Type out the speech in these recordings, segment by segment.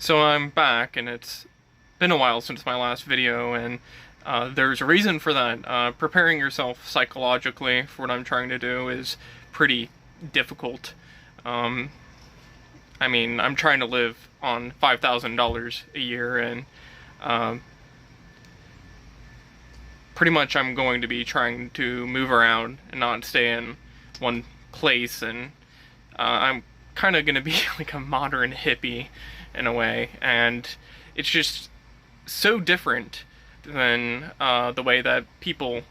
So I'm back, and it's been a while since my last video, and there's a reason for that. Preparing yourself psychologically for what I'm trying to do is pretty difficult. I mean, I'm trying to live on $5,000 a year, and pretty much I'm going to be trying to move around and not stay in one place, and I'm kind of going to be like a modern hippie in a way, and it's just so different than the way that people,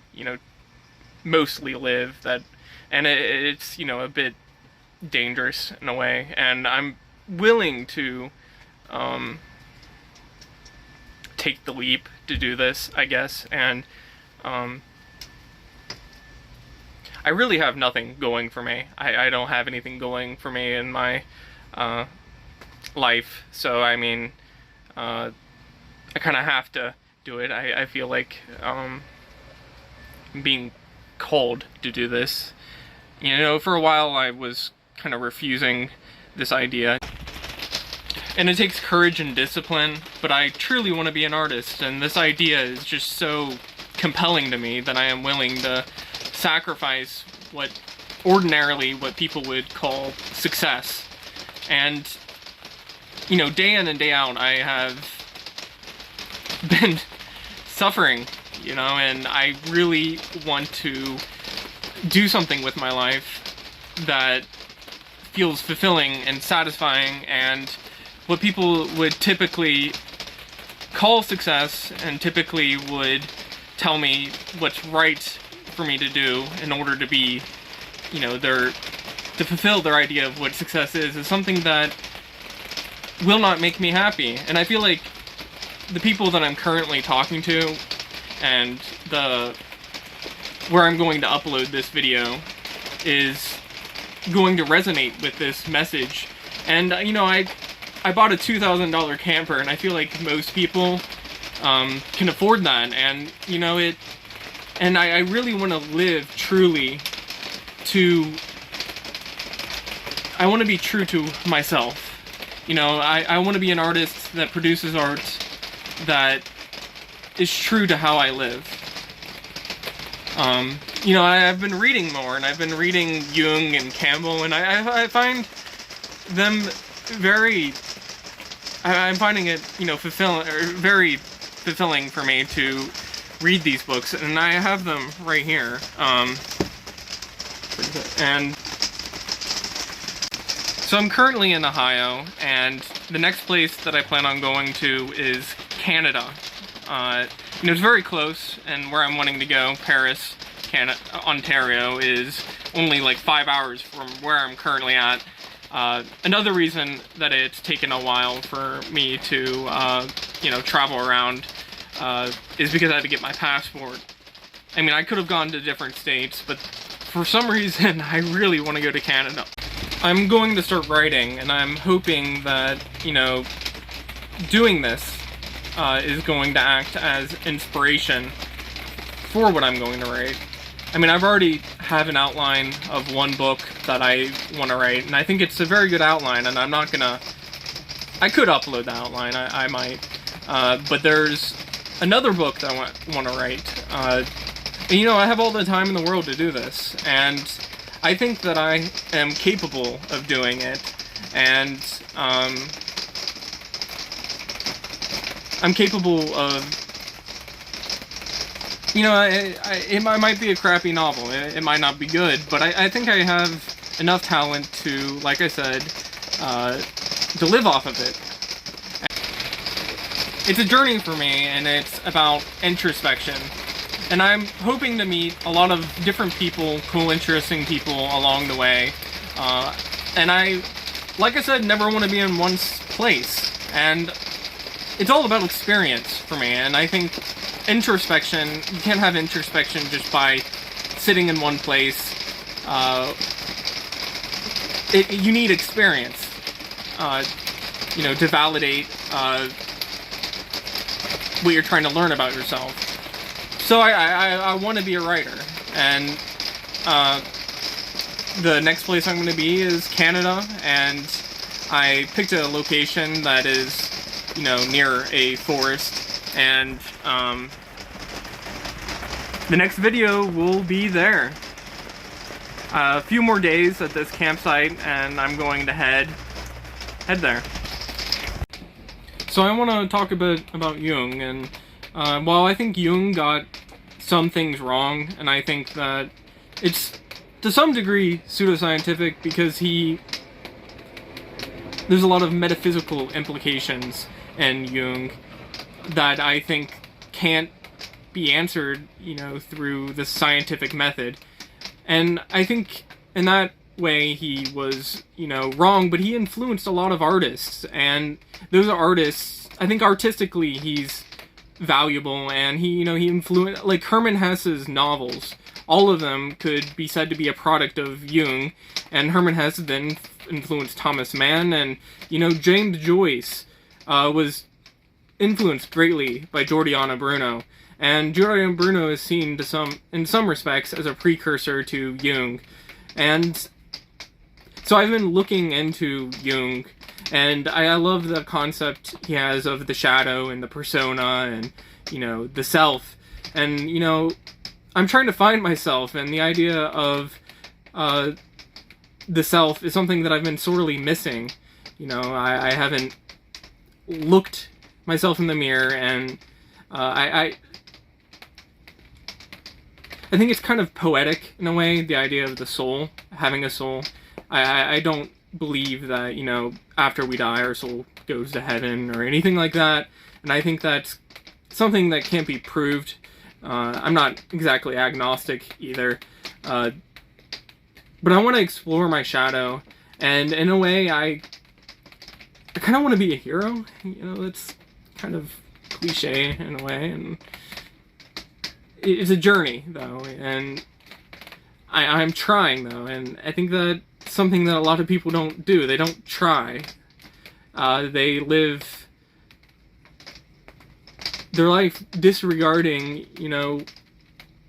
mostly live, and it's, a bit dangerous in a way, and I'm willing to take the leap to do this, I guess, and I really have nothing going for me. I don't have anything going for me in my life, so I mean, I kind of have to do it. I feel like I'm being called to do this. For a while I was kind of refusing this idea, and it takes courage and discipline, but I truly want to be an artist, and this idea is just so compelling to me that I am willing to sacrifice what people would call success. And day in and day out, I have been suffering, and I really want to do something with my life that feels fulfilling and satisfying, and what people would typically call success and typically would tell me what's right for me to do in order to be, to fulfill their idea of what success is something that will not make me happy. And I feel like the people that I'm currently talking to and where I'm going to upload this video is going to resonate with this message. And I bought a $2,000 camper, and I feel like most people can afford that, and and I really want to live truly I want to be true to myself. I want to be an artist that produces art that is true to how I live. I've been reading more, and I've been reading Jung and Campbell, and I find them I'm finding it, very fulfilling for me to read these books, and I have them right here. And so I'm currently in Ohio, and the next place that I plan on going to is Canada. It's very close, and where I'm wanting to go, Paris, Ontario, is only like 5 hours from where I'm currently at. Another reason that it's taken a while for me to, travel around is because I had to get my passport. I mean, I could have gone to different states, but for some reason, I really want to go to Canada. I'm going to start writing, and I'm hoping that, doing this is going to act as inspiration for what I'm going to write. I mean, I've already have an outline of one book that I want to write, and I think it's a very good outline, and I'm not gonna... I could upload the outline, I might, but there's another book that I want to write. I have all the time in the world to do this, and I think that I am capable of doing it, and I'm capable of... it might be a crappy novel, it might not be good, but I think I have enough talent to, like I said, to live off of it. It's a journey for me, and it's about introspection. And I'm hoping to meet a lot of different people, cool, interesting people along the way. And I, like I said, never want to be in one place. And it's all about experience for me, and I think introspection, you can't have introspection just by sitting in one place. You need experience, to validate what you're trying to learn about yourself. So I want to be a writer, and the next place I'm going to be is Canada, and I picked a location that is near a forest, and the next video will be there. A few more days at this campsite, and I'm going to head there. So I want to talk a bit about Jung, and while I think Jung got some things wrong, and I think that it's to some degree pseudoscientific because there's a lot of metaphysical implications in Jung that I think can't be answered, through the scientific method. And I think in that way he was, wrong, but he influenced a lot of artists, and those artists, I think artistically he's valuable, and he influenced, like Hermann Hesse's novels, all of them could be said to be a product of Jung, and Hermann Hesse then influenced Thomas Mann, and, James Joyce was influenced greatly by Giordano Bruno. And Giordano Bruno is seen in some respects as a precursor to Jung. And so I've been looking into Jung, and I love the concept he has of the shadow and the persona and, the self. And, I'm trying to find myself, and the idea of the self is something that I've been sorely missing. I haven't looked myself in the mirror, and I think it's kind of poetic in a way, the idea of the soul, having a soul. I don't believe that, after we die our soul goes to heaven or anything like that, and I think that's something that can't be proved. I'm not exactly agnostic either, but I want to explore my shadow, and in a way I kind of want to be a hero. It's kind of cliche in a way, and it's a journey, though, and I'm trying, though, and I think that's something that a lot of people don't do. They don't try. They live their life disregarding,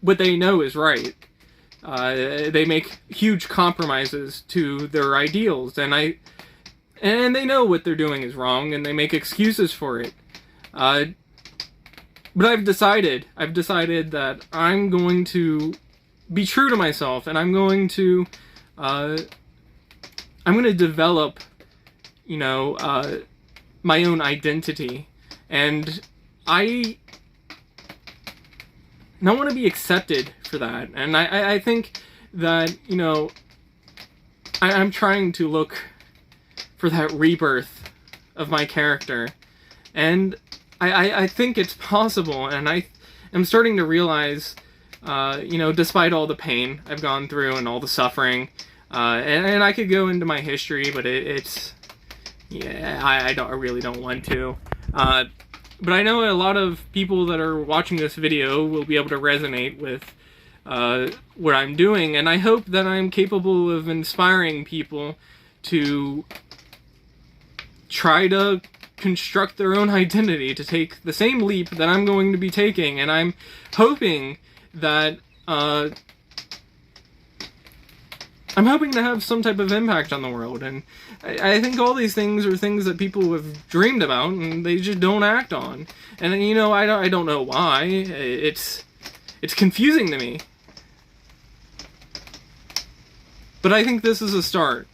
what they know is right. They make huge compromises to their ideals, and they know what they're doing is wrong, and they make excuses for it. But I've decided that I'm going to be true to myself, and I'm going to develop, my own identity, and I want to be accepted for that. And I think that, I'm trying to look for that rebirth of my character, and I think it's possible, and I am starting to realize, despite all the pain I've gone through and all the suffering, and I could go into my history, but I really don't want to. But I know a lot of people that are watching this video will be able to resonate with what I'm doing, and I hope that I'm capable of inspiring people to try to construct their own identity, to take the same leap that I'm going to be taking, and I'm hoping that I'm hoping to have some type of impact on the world, and I think all these things are things that people have dreamed about and they just don't act on, and I don't know why. It's confusing to me, but I think this is a start.